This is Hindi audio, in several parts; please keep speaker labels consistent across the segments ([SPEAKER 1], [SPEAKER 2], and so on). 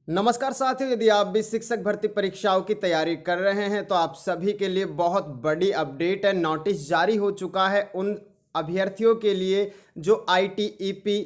[SPEAKER 1] नमस्कार साथियों, यदि आप भी शिक्षक भर्ती परीक्षाओं की तैयारी कर रहे हैं तो आप सभी के लिए बहुत बड़ी अपडेट है। नोटिस जारी हो चुका है उन अभ्यर्थियों के लिए जो आईटीईपी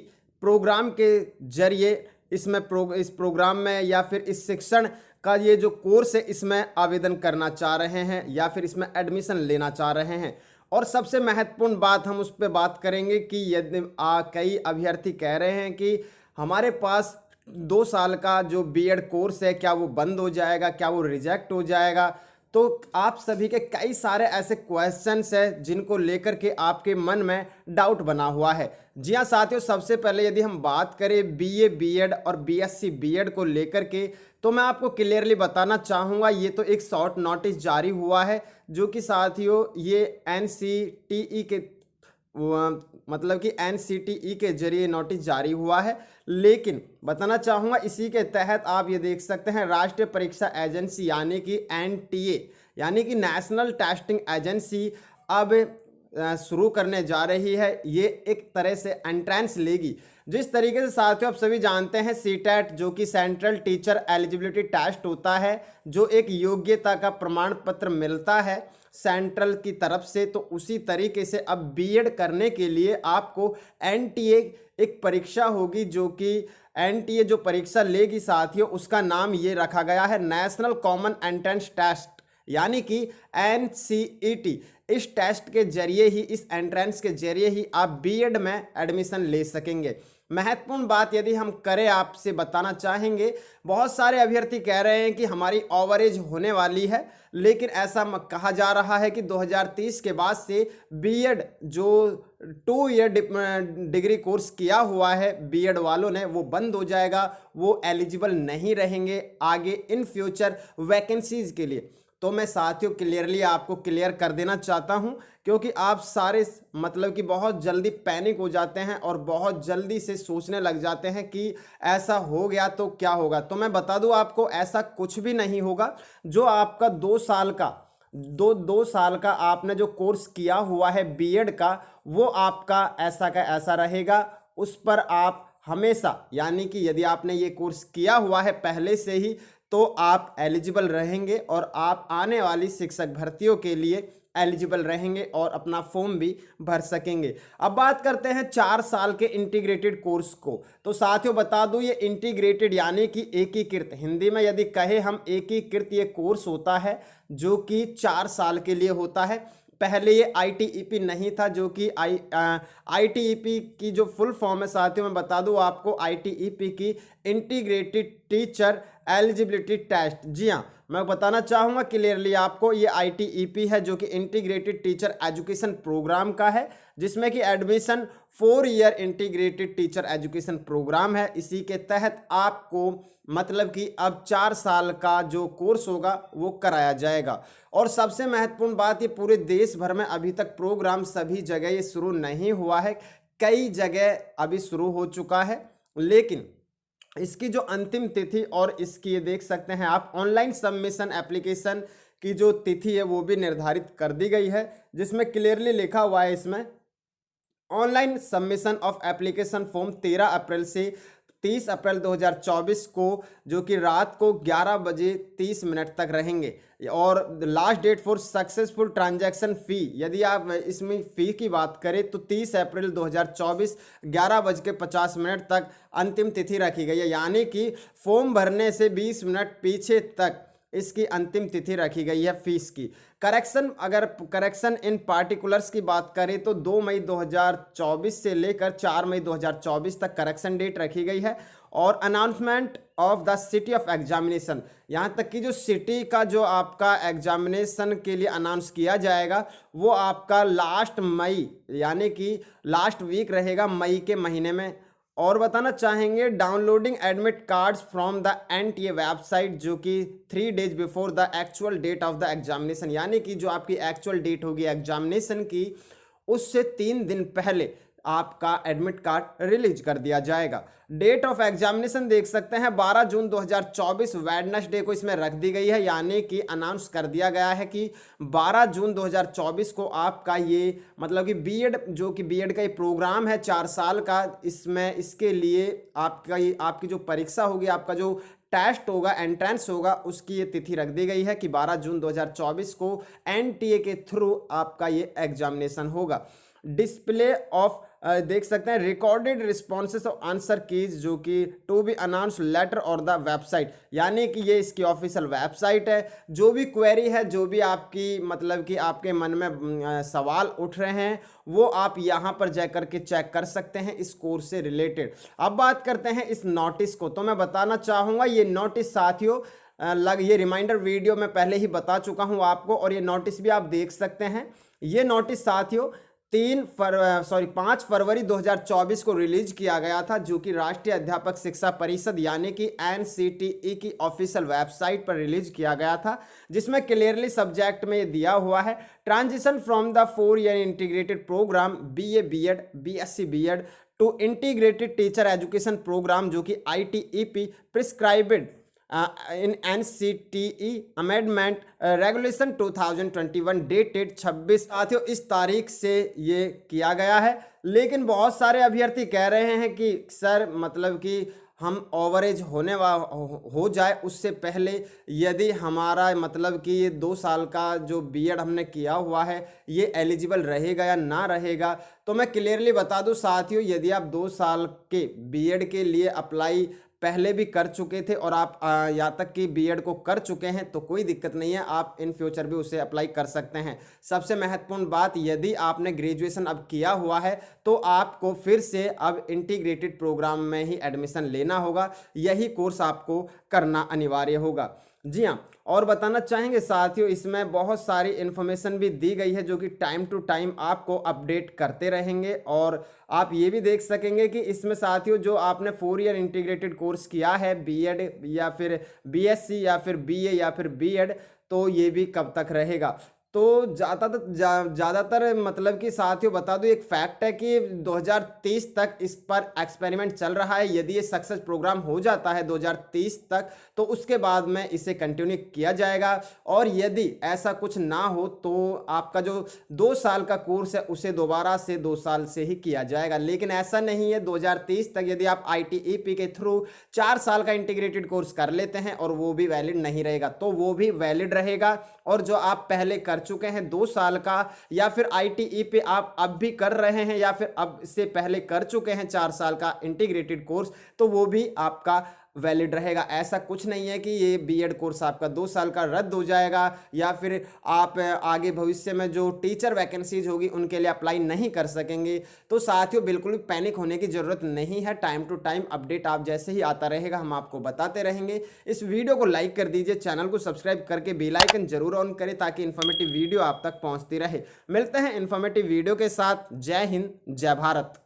[SPEAKER 1] प्रोग्राम के जरिए इस प्रोग्राम में या फिर इस शिक्षण का ये जो कोर्स है इसमें आवेदन करना चाह रहे हैं या फिर इसमें एडमिशन लेना चाह रहे हैं। और सबसे महत्वपूर्ण बात हम उस पर बात करेंगे कि यदि कई अभ्यर्थी कह रहे हैं कि हमारे पास 2 साल का जो बीएड कोर्स है क्या वो बंद हो जाएगा, क्या वो रिजेक्ट हो जाएगा। तो आप सभी के कई सारे ऐसे क्वेश्चंस हैं जिनको लेकर के आपके मन में डाउट बना हुआ है। जी हाँ साथियों, सबसे पहले यदि हम बात करें बीए बीएड और बीएससी बीएड को लेकर के तो मैं आपको क्लियरली बताना चाहूँगा, ये तो एक शॉर्ट नोटिस जारी हुआ है जो कि साथियों ये एनसीटीई के मतलब कि एनसीटीई के जरिए नोटिस जारी हुआ है। लेकिन बताना चाहूँगा इसी के तहत आप ये देख सकते हैं राष्ट्रीय परीक्षा एजेंसी यानी कि एनटीए यानी कि नेशनल टेस्टिंग एजेंसी अब शुरू करने जा रही है। ये एक तरह से एंट्रेंस लेगी। जिस तरीके से साथियों आप सभी जानते हैं सीटेट जो कि सेंट्रल टीचर एलिजिबिलिटी टेस्ट होता है, जो एक योग्यता का प्रमाण पत्र मिलता है सेंट्रल की तरफ से, तो उसी तरीके से अब बीएड करने के लिए आपको एनटीए एक परीक्षा होगी जो कि एनटीए जो परीक्षा लेगी साथियों उसका नाम ये रखा गया है नेशनल कॉमन एंट्रेंस टेस्ट यानी कि एनसीईटी। इस टेस्ट के जरिए ही, इस एंट्रेंस के जरिए ही आप बीएड में एडमिशन ले सकेंगे। महत्वपूर्ण बात यदि हम करें आपसे बताना चाहेंगे, बहुत सारे अभ्यर्थी कह रहे हैं कि हमारी ओवरेज होने वाली है, लेकिन ऐसा कहा जा रहा है कि 2030 के बाद से बीएड जो 2 ईयर डिग्री कोर्स किया हुआ है बीएड वालों ने वो बंद हो जाएगा, वो एलिजिबल नहीं रहेंगे आगे इन फ्यूचर वैकेंसीज के लिए। तो मैं साथियों क्लियरली आपको क्लियर कर देना चाहता हूं क्योंकि आप सारे मतलब कि बहुत जल्दी पैनिक हो जाते हैं और बहुत जल्दी से सोचने लग जाते हैं कि ऐसा हो गया तो क्या होगा। तो मैं बता दूं आपको ऐसा कुछ भी नहीं होगा। जो आपका 2 साल का आपने जो कोर्स किया हुआ है बीएड का वो आपका ऐसा का ऐसा रहेगा। उस पर आप हमेशा यानी कि यदि आपने ये कोर्स किया हुआ है पहले से ही तो आप एलिजिबल रहेंगे और आप आने वाली शिक्षक भर्तियों के लिए एलिजिबल रहेंगे और अपना फॉर्म भी भर सकेंगे। अब बात करते हैं 4 साल के इंटीग्रेटेड कोर्स को। तो साथियों बता दूं ये इंटीग्रेटेड यानी कि एकीकृत, हिंदी में यदि कहे हम एकीकृत ये कोर्स होता है जो कि 4 साल के लिए होता है। पहले ये आईटीईपी नहीं था जो कि आईटीईपी की जो फुल फॉर्म है साथियों मैं बता दूं आपको, आईटीईपी की इंटीग्रेटेड टीचर एलिजिबिलिटी टेस्ट। जी हाँ, मैं बताना चाहूँगा क्लियरली आपको ये आईटीईपी है जो कि इंटीग्रेटेड टीचर एजुकेशन प्रोग्राम का है, जिसमें कि admission 4 year integrated teacher education programme है। इसी के तहत आपको मतलब कि अब 4 साल का जो कोर्स होगा वो कराया जाएगा। और सबसे महत्वपूर्ण बात, ये पूरे देश भर में अभी तक प्रोग्राम सभी जगह ये शुरू नहीं हुआ है, कई जगह अभी शुरू हो चुका है, लेकिन इसकी जो अंतिम तिथि और इसकी ये देख सकते हैं आप ऑनलाइन सबमिशन एप्लीकेशन की जो तिथि है वो भी निर्धारित कर दी गई है, जिसमें क्लियरली लिखा हुआ है इसमें online submission of application form 13 अप्रैल से 30 अप्रैल 2024 को जो कि रात को 11 बजे 30 मिनट तक रहेंगे। और last date for successful transaction fee, यदि आप इसमें फ़ी की बात करें तो 30 अप्रैल 2024 11:50 तक अंतिम तिथि रखी गई है, यानी कि फॉर्म भरने से 20 मिनट पीछे तक इसकी अंतिम तिथि रखी गई है फीस की। अगर करेक्शन इन पार्टिकुलर्स की बात करें तो 2 मई 2024 से लेकर 4 मई 2024 तक करेक्शन डेट रखी गई है। और announcement of the city of examination, यहाँ तक कि जो सिटी का जो आपका एग्जामिनेशन के लिए अनाउंस किया जाएगा वो आपका लास्ट मई यानी कि लास्ट वीक रहेगा मई के महीने में। और बताना चाहेंगे downloading admit cards from the NTA website जो कि 3 days before the actual date of the examination, यानी कि जो आपकी एक्चुअल डेट होगी एग्जामिनेशन की उससे 3 दिन पहले आपका एडमिट कार्ड रिलीज कर दिया जाएगा। डेट ऑफ एग्जामिनेशन देख सकते हैं 12 जून 2024 वेडनेसडे को इसमें रख दी गई है, यानी कि अनाउंस कर दिया गया है कि 12 जून 2024 को आपका ये मतलब कि बीएड जो कि बीएड का ये प्रोग्राम है 4 साल का, इसमें इसके लिए आपकी जो परीक्षा होगी, आपका जो टेस्ट होगा, एंट्रेंस होगा, उसकी ये तिथि रख दी गई है कि 12 जून 2024 को एनटीए के थ्रू आपका ये एग्जामिनेशन होगा। डिस्प्ले ऑफ देख सकते हैं recorded responses of answer keys जो कि टू बी अनाउंस लेटर और द वेबसाइट, यानी कि ये इसकी ऑफिशियल वेबसाइट है। जो भी क्वेरी है, जो भी आपकी मतलब कि आपके मन में सवाल उठ रहे हैं, वो आप यहाँ पर जाकर के चेक कर सकते हैं इस कोर्स से रिलेटेड। अब बात करते हैं इस नोटिस को, तो मैं बताना चाहूँगा ये नोटिस साथियों ये रिमाइंडर वीडियो में पहले ही बता चुका हूँ आपको, और ये नोटिस भी आप देख सकते हैं। ये नोटिस साथियों 5 फरवरी 2024 को रिलीज किया गया था, जो कि राष्ट्रीय अध्यापक शिक्षा परिषद यानी कि एनसीटीई की ऑफिशियल वेबसाइट पर रिलीज किया गया था, जिसमें क्लियरली सब्जेक्ट में ये दिया हुआ है transition from the 4 year integrated programme BA BEd BSc BEd to integrated teacher education programme जो कि ITEP prescribed in NCTE amendment regulation 2021 dated 26 साथियों इस तारीख से ये किया गया है। लेकिन बहुत सारे अभ्यर्थी कह रहे हैं कि सर मतलब कि हम ओवरेज हो जाए उससे पहले यदि हमारा मतलब कि ये 2 साल का जो बीएड हमने किया हुआ है ये एलिजिबल रहेगा या ना रहेगा। तो मैं क्लियरली बता दूं साथियों, यदि आप 2 साल के बीएड के लिए अप्लाई पहले भी कर चुके थे और आप यहाँ तक कि बीएड को कर चुके हैं तो कोई दिक्कत नहीं है, आप इन फ्यूचर भी उसे अप्लाई कर सकते हैं। सबसे महत्वपूर्ण बात, यदि आपने ग्रेजुएशन अब किया हुआ है तो आपको फिर से अब इंटीग्रेटेड प्रोग्राम में ही एडमिशन लेना होगा, यही कोर्स आपको करना अनिवार्य होगा। जी हाँ, और बताना चाहेंगे साथियों इसमें बहुत सारी इन्फॉर्मेशन भी दी गई है जो कि टाइम टू टाइम आपको अपडेट करते रहेंगे। और आप ये भी देख सकेंगे कि इसमें साथियों जो आपने 4 ईयर इंटीग्रेटेड कोर्स किया है बीएड या फिर बीएससी या फिर बीए या फिर बीएड, तो ये भी कब तक रहेगा। तो ज़्यादातर मतलब कि साथियों बता दूं एक फैक्ट है कि 2030 तक इस पर एक्सपेरिमेंट चल रहा है। यदि ये सक्सेस प्रोग्राम हो जाता है 2030 तक तो उसके बाद में इसे कंटिन्यू किया जाएगा, और यदि ऐसा कुछ ना हो तो आपका जो 2 साल का कोर्स है उसे दोबारा से 2 साल से ही किया जाएगा। लेकिन ऐसा नहीं है, 2030 तक यदि आप आईटीईपी के थ्रू 4 साल का इंटीग्रेटेड कोर्स कर लेते हैं और वो भी वैलिड नहीं रहेगा तो वो भी वैलिड रहेगा। और जो आप पहले कर चुके हैं 2 साल का या फिर आईटीई पे आप अब भी कर रहे हैं या फिर अब से पहले कर चुके हैं 4 साल का इंटीग्रेटेड कोर्स, तो वो भी आपका वैलिड रहेगा। ऐसा कुछ नहीं है कि ये बीएड कोर्स आपका 2 साल का रद्द हो जाएगा या फिर आप आगे भविष्य में जो टीचर वैकेंसीज होगी उनके लिए अप्लाई नहीं कर सकेंगे। तो साथियों बिल्कुल भी पैनिक होने की ज़रूरत नहीं है, टाइम टू टाइम अपडेट आप जैसे ही आता रहेगा हम आपको बताते रहेंगे। इस वीडियो को लाइक कर दीजिए, चैनल को सब्सक्राइब करके बेल आइकन जरूर ऑन करें ताकि इन्फॉर्मेटिव वीडियो आप तक पहुँचती रहे। मिलते हैं इन्फॉर्मेटिव वीडियो के साथ। जय हिंद, जय भारत।